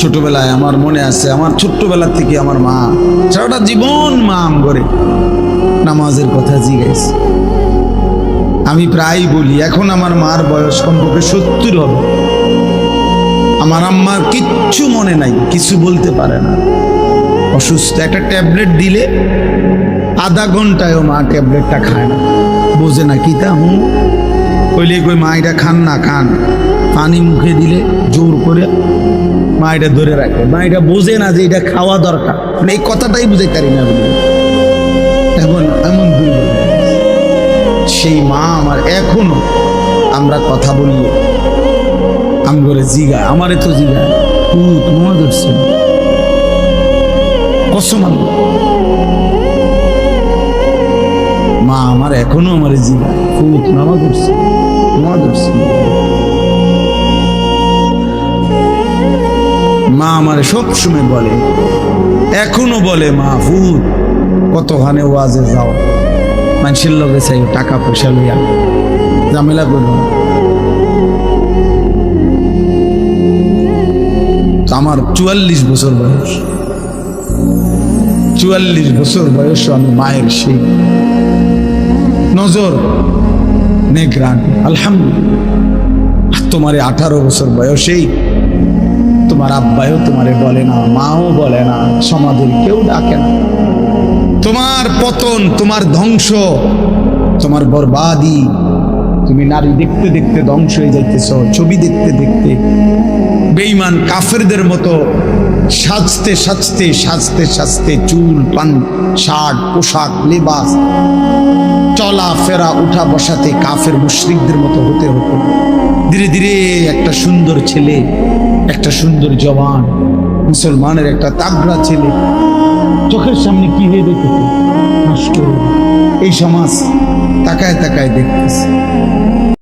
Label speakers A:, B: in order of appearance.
A: ছোটবেলায় আমার মনে আছে, আমার ছোট্টবেলা থেকে আমার মা সারাটা জীবন মা আম করে নামাজের কথা জিজ্ঞাসা। আমি প্রায় বলি, এখন আমার মার বয়স কমপক্ষে 70 হবে, আমার আম্মার কিচ্ছু মনে নাই, কিছু বলতে পারে না, অসুস্থ। একটা ট্যাবলেট দিলে আধা ঘন্টায়ও মা ট্যাবলেটটা খায় না, বোঝে না কি তা কইলে কই মা এটা খান না, খান। পানি মুখে দিলে জোর করে মা এটা ধরে রাখে, মা এটা বোঝে না যে এটা খাওয়া দরকার, মানে এই কথাটাই বুঝে পারি না। এখন এমন দুর্বল সেই মা আমার, এখনো আমরা কথা বলি আম করে জিগায়, আমারে তো জিগায় তোমার ধরছে কসম, মা আমার এখনো আমার জিগায় নামা করছে তোমার ধরছে। মা আমার সবসময় বলে, এখনো বলে, মা ফুট কতখানে ওয়াজে যাও, মানুষের লগে চাই টাকা পয়সা লইয়া ঝামেলা করব না। আমার 44 বছর বয়স, 44 বছর বয়স আমি মায়ের সেই নজর নেগ্রান। আলহামদুলিল্লাহ, তোমার 18 বছর বয়সেই তোমার আব্বাও তোমারে বলে না, মাও বলে না, সমাজের কেউ ডাকে না। তোমার পতন, তোমার ধ্বংস, তোমার বরবাদি, তুমি নারী দেখতে দেখতে ধ্বংস হয়ে যাইতেছ, ছবি দেখতে দেখতে বেঈমান কাফেরদের মতো সাজতে সাজতে সাজতে সাজতে চুল পান শার্ট পোশাক লেবাস চলা ফেরা উঠা বসাতে কাফের মুশরিকদের মতো হতে হতো। ধীরে ধীরে একটা সুন্দর ছেলে, একটা সুন্দর জওয়ান মুসলমানের একটা তাগড়া ছেলে চোখের সামনে কি হয়ে দেখতে নষ্ট। এই সমাজ তাকায় তাকায় দেখতেছে।